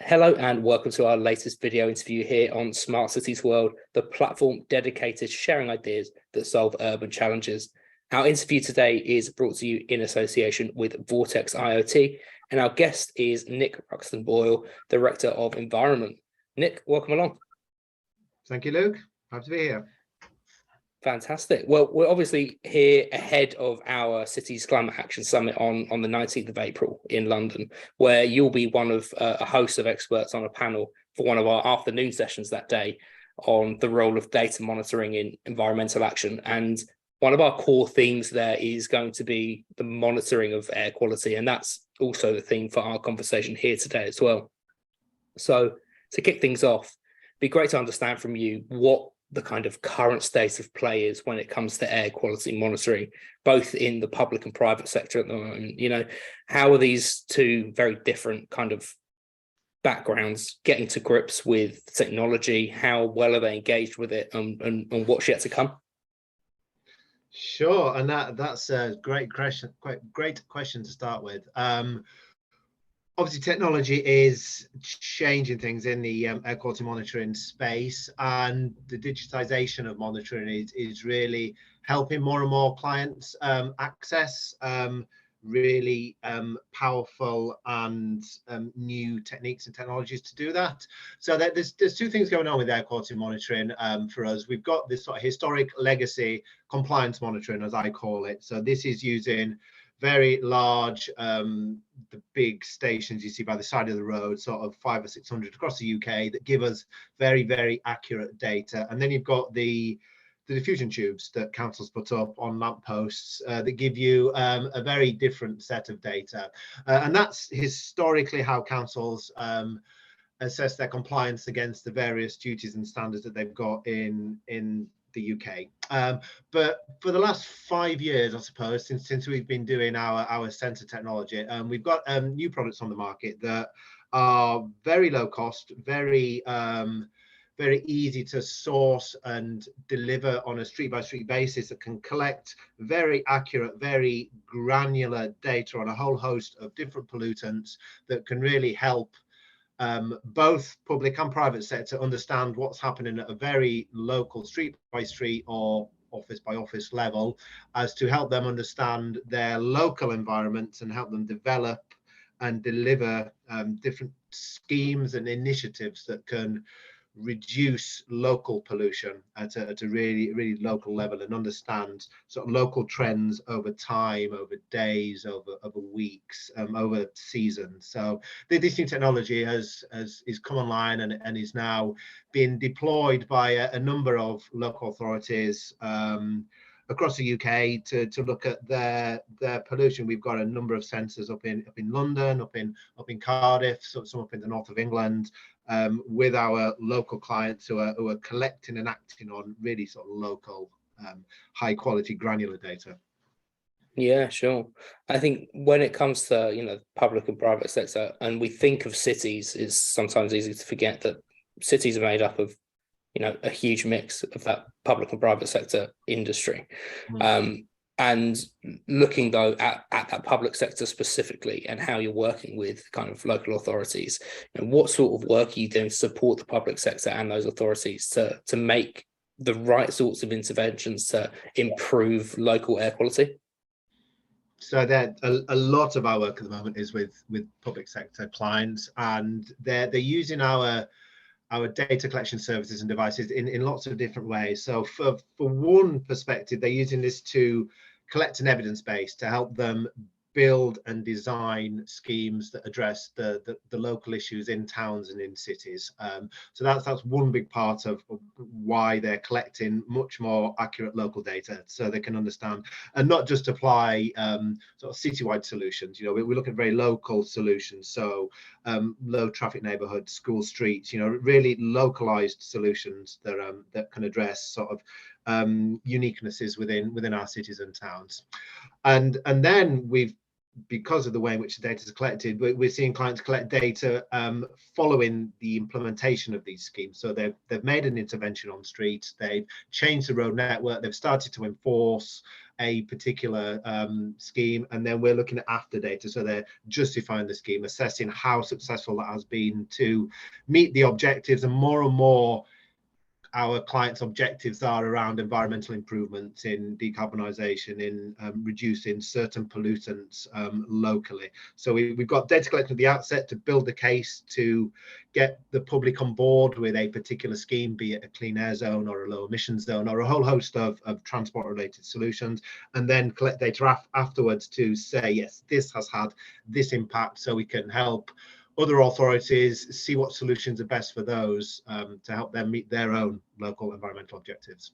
Hello and welcome to our latest video interview here on Smart Cities World, the platform dedicated to sharing ideas that solve urban challenges. Our interview today is brought to you in association with Vortex IoT, and our guest is Nick Ruxton-Boyle, Director of Environment. Nick, welcome along. Thank you, Luke. Happy to be here. Fantastic. Well, we're obviously here ahead of our Cities Climate Action Summit on the 19th of April in London, where you'll be one of a host of experts on a panel for one of our afternoon sessions that day on the role of data monitoring in environmental action. And one of our core themes there is going to be the monitoring of air quality. And that's also the theme for our conversation here today as well. So to kick things off, it'd be great to understand from you what the kind of current state of play is when it comes to air quality monitoring, both in the public and private sector at the moment. You know, how are these two very different kind of backgrounds getting to grips with technology? How well are they engaged with it, and what's yet to come? Sure, and that's a great question. Great question to start with. Obviously, technology is changing things in the air quality monitoring space, and the digitization of monitoring is really helping more and more clients access really powerful and new techniques and technologies to do that. So there's two things going on with air quality monitoring for us. We've got this sort of historic legacy compliance monitoring, as I call it. So this is using very large, the big stations you see by the side of the road, sort of 500 or 600 across the UK, that give us very, very accurate data. And then you've got the diffusion tubes that councils put up on lampposts that give you a very different set of data. And that's historically how councils assess their compliance against the various duties and standards that they've got in the UK. But for the last 5 years, I suppose, since we've been doing our sensor technology, we've got new products on the market that are very low cost, very easy to source and deliver on a street by street basis, that can collect very accurate, very granular data on a whole host of different pollutants that can really help both public and private sector understand what's happening at a very local, street by street or office by office level, as to help them understand their local environments and help them develop and deliver different schemes and initiatives that can reduce local pollution at a really, really local level, and understand sort of local trends over time, over days, over weeks, over seasons. So this new technology is come online and is now being deployed by a number of local authorities across the UK to look at their pollution. We've got a number of sensors up in London, up in Cardiff, some up in the north of England, with our local clients who are collecting and acting on really sort of local, high quality granular data. Yeah, sure. I think when it comes to, you know, public and private sector, and we think of cities, it's sometimes easy to forget that cities are made up of, you know, a huge mix of that public and private sector industry. And looking though at that public sector specifically, and how you're working with kind of local authorities, and what sort of work are you doing to support the public sector and those authorities to make the right sorts of interventions to improve local air quality? So that a lot of our work at the moment is with public sector clients, and they're using our data collection services and devices in lots of different ways. So for one perspective, they're using this to collect an evidence base to help them build and design schemes that address the local issues in towns and in cities. So that's one big part of why they're collecting much more accurate local data, so they can understand and not just apply sort of citywide solutions. You know, we look at very local solutions, so low traffic neighborhoods, school streets, you know, really localized solutions that can address sort of uniquenesses within our cities and towns. And then because of the way in which the data is collected, we're seeing clients collect data following the implementation of these schemes. So they've made an intervention on streets, they've changed the road network, they've started to enforce a particular scheme, and then we're looking at after data. So they're justifying the scheme, assessing how successful that has been to meet the objectives, and more our clients' objectives are around environmental improvements in decarbonisation, in reducing certain pollutants locally. So we've got data collection at the outset to build the case to get the public on board with a particular scheme, be it a clean air zone or a low emission zone or a whole host of transport related solutions, and then collect data afterwards to say, yes, this has had this impact, so we can help other authorities see what solutions are best for those to help them meet their own local environmental objectives.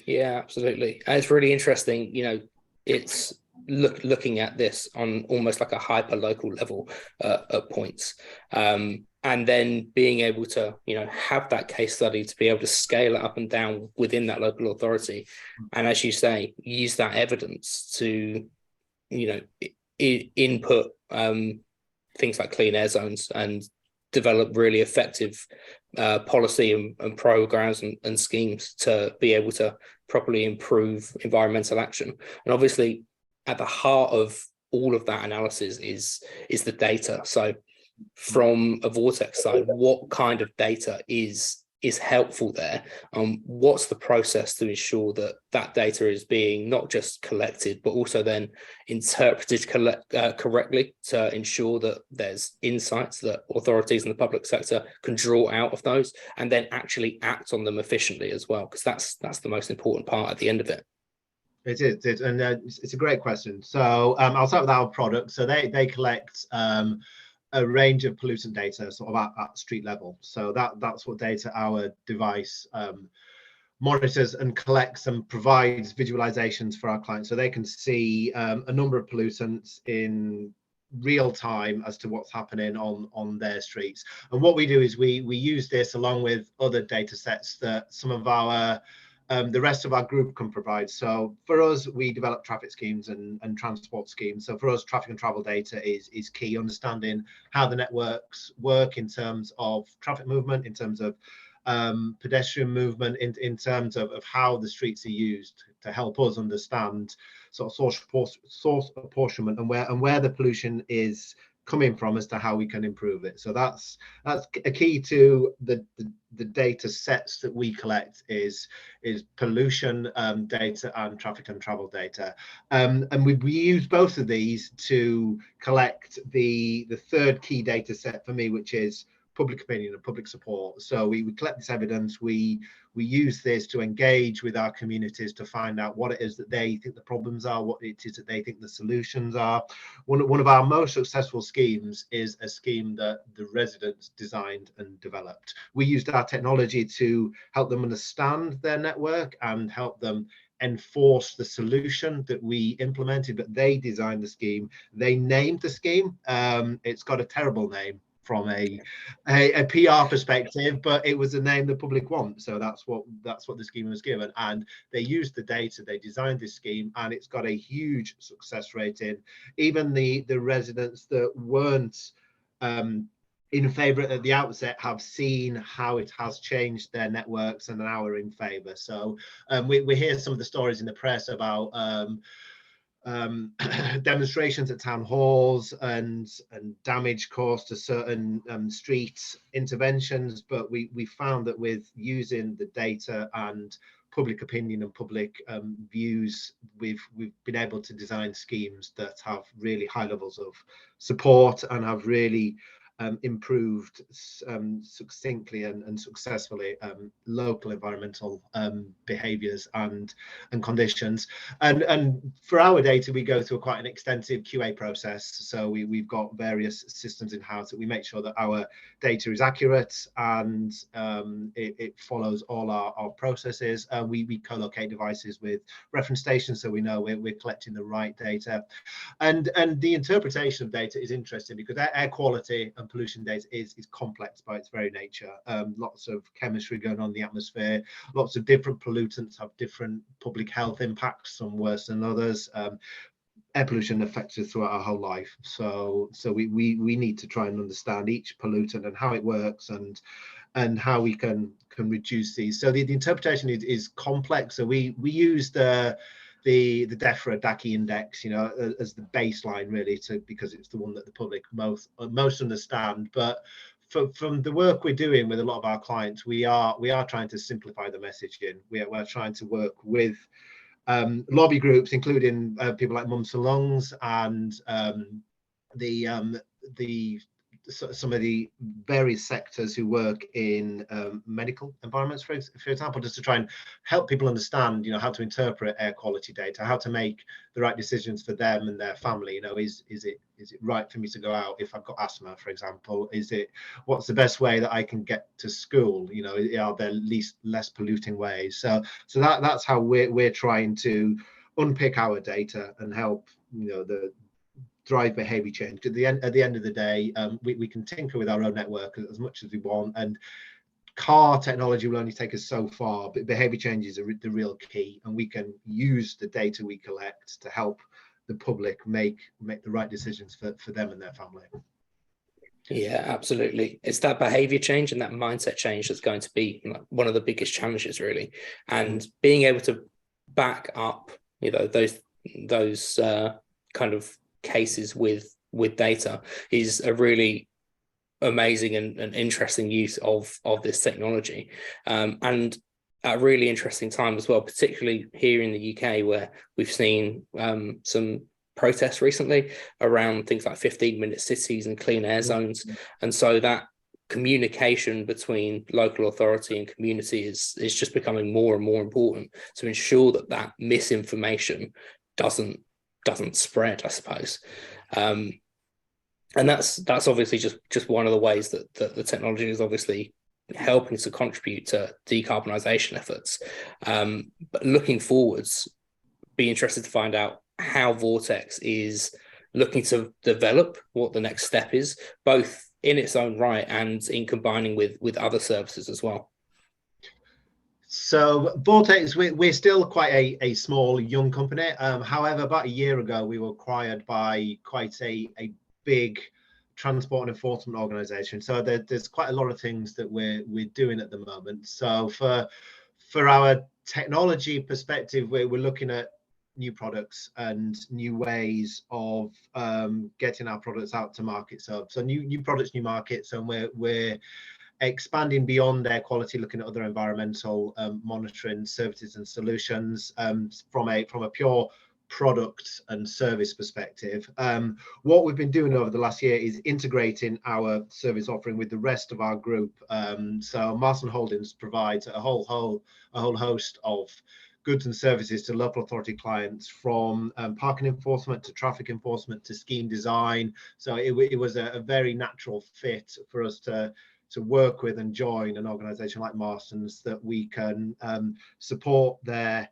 Yeah, absolutely. And it's really interesting, you know, it's looking at this on almost like a hyper local level at points. And then being able to, you know, have that case study to be able to scale it up and down within that local authority. And as you say, use that evidence to, you know, input things like clean air zones and develop really effective policy and programs and schemes to be able to properly improve environmental action. And obviously at the heart of all of that analysis is the data. So from a Vortex side, what kind of data is helpful there? What's the process to ensure that that data is being not just collected, but also then interpreted correctly to ensure that there's insights that authorities in the public sector can draw out of those and then actually act on them efficiently as well? Because that's the most important part at the end of it. It is, and it's a great question. So I'll start with our product. So they collect a range of pollutant data sort of at street level. So that's what data our device monitors and collects and provides visualizations for our clients, so they can see a number of pollutants in real time as to what's happening on their streets. And what we do is we use this along with other data sets that some of our the rest of our group can provide. So for us, we develop traffic schemes and transport schemes. So for us, traffic and travel data is key, understanding how the networks work in terms of traffic movement, in terms of pedestrian movement, in terms of how the streets are used, to help us understand sort of source apportionment and where the pollution is coming from as to how we can improve it. So that's a key to the data sets that we collect is pollution data and traffic and travel data, and we use both of these to collect the third key data set for me, which is public opinion and public support. So we collect this evidence, we use this to engage with our communities to find out what it is that they think the problems are, what it is that they think the solutions are. One of our most successful schemes is a scheme that the residents designed and developed. We used our technology to help them understand their network and help them enforce the solution that we implemented, but they designed the scheme, they named the scheme. It's got a terrible name from a PR perspective, but it was a name the public want. So that's what the scheme was given, and they used the data, they designed this scheme, and it's got a huge success rate in even the residents that weren't in favour at the outset have seen how it has changed their networks and now are in favour. So we hear some of the stories in the press about demonstrations at town halls and damage caused to certain street interventions, but we found that with using the data and public opinion and public views, we've been able to design schemes that have really high levels of support and have really improved succinctly and successfully local environmental behaviours and conditions. And for our data, we go through quite an extensive QA process. So we've got various systems in house that we make sure that our data is accurate and it follows all our processes. We co-locate devices with reference stations, so we know we're collecting the right data. And the interpretation of data is interesting because air quality and pollution data is complex by its very nature. Lots of chemistry going on in the atmosphere, lots of different pollutants have different public health impacts, some worse than others. Air pollution affects us throughout our whole life, so we need to try and understand each pollutant and how it works and how we can reduce these. So the interpretation is complex. So we use the the DEFRA DACI index, you know, as the baseline really, because it's the one that the public most understand. But from the work we're doing with a lot of our clients, we are trying to simplify the messaging. We're trying to work with lobby groups, including people like Mums for Lungs and some of the various sectors who work in medical environments, for example, just to try and help people understand, you know, how to interpret air quality data, how to make the right decisions for them and their family. You know, is it right for me to go out if I've got asthma, for example? What's the best way that I can get to school? You know, are there less polluting ways? So that's how we're trying to unpick our data and help, you know, drive behavior change. At the end of the day, we can tinker with our own network as much as we want, and car technology will only take us so far, but behavior change is the real key, and we can use the data we collect to help the public make the right decisions for them and their family. Yeah, absolutely. It's that behavior change and that mindset change that's going to be one of the biggest challenges, really. And being able to back up, you know, those kind of cases with data is a really amazing and interesting use of this technology, and at a really interesting time as well, particularly here in the UK, where we've seen some protests recently around things like 15-minute cities and clean air zones. And so that communication between local authority and community is just becoming more and more important to ensure that misinformation doesn't spread, I suppose. And that's obviously just one of the ways that the technology is obviously helping to contribute to decarbonisation efforts. But looking forwards, be interested to find out how Vortex is looking to develop what the next step is, both in its own right and in combining with other services as well. So Vortex, we're still quite a small, young company. However, about a year ago, we were acquired by quite a big transport and enforcement organisation. So there's quite a lot of things that we're doing at the moment. So for our technology perspective, we're looking at new products and new ways of getting our products out to market. So new products, new markets, and we're expanding beyond air quality, looking at other environmental monitoring services and solutions from a pure product and service perspective. What we've been doing over the last year is integrating our service offering with the rest of our group. So Marston Holdings provides a whole host of goods and services to local authority clients, from parking enforcement to traffic enforcement to scheme design. So it was a very natural fit for us to work with and join an organisation like Marston's, that we can support their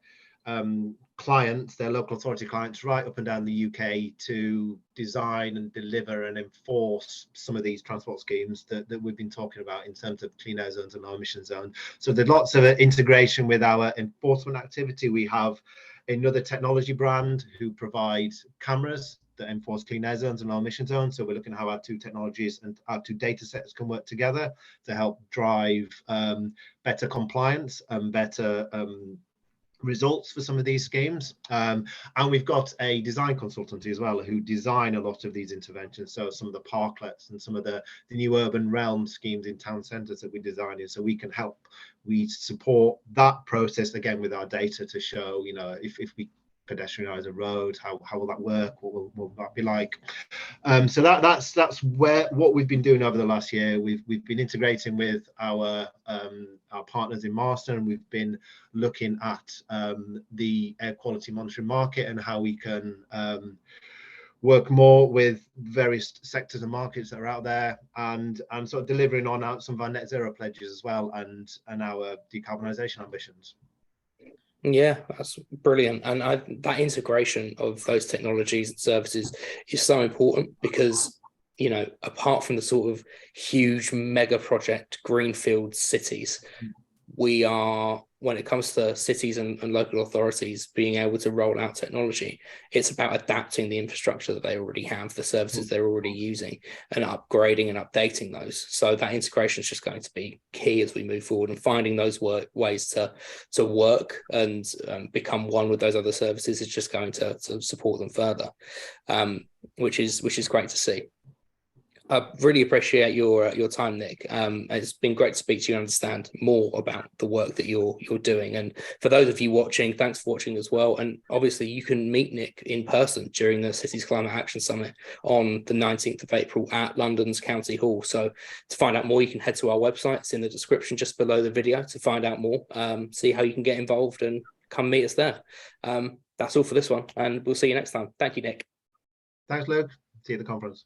clients, their local authority clients, right up and down the UK, to design and deliver and enforce some of these transport schemes that we've been talking about in terms of clean air zones and low emission zones. So there's lots of integration with our enforcement activity. We have another technology brand who provide cameras that enforce clean air zones and low emission zones. So we're looking at how our two technologies and our two data sets can work together to help drive better compliance and better results for some of these schemes. And we've got a design consultancy as well who design a lot of these interventions. So some of the parklets and some of the new urban realm schemes in town centres that we're designing, so we can help, we support that process again with our data to show, you know, if we pedestrianize a road, how will that work, what will that be like. So that's what we've been doing over the last year. We've been integrating with our partners in Marston. We've been looking at the air quality monitoring market and how we can work more with various sectors and markets that are out there, and sort of delivering on some of our net zero pledges as well, and our decarbonisation ambitions. Yeah, that's brilliant. And that integration of those technologies and services is so important, because, you know, apart from the sort of huge mega project greenfield cities, we are, when it comes to cities and local authorities being able to roll out technology, it's about adapting the infrastructure that they already have, the services they're already using, and upgrading and updating those. So that integration is just going to be key as we move forward, and finding those ways to work and become one with those other services is just going to support them further, which is great to see. I really appreciate your time, Nick. It's been great to speak to you and understand more about the work that you're doing. And for those of you watching, thanks for watching as well. And obviously, you can meet Nick in person during the Cities Climate Action Summit on the 19th of April at London's County Hall. So to find out more, you can head to our website. It's in the description just below the video to find out more, see how you can get involved and come meet us there. That's all for this one, and we'll see you next time. Thank you, Nick. Thanks, Luke. See you at the conference.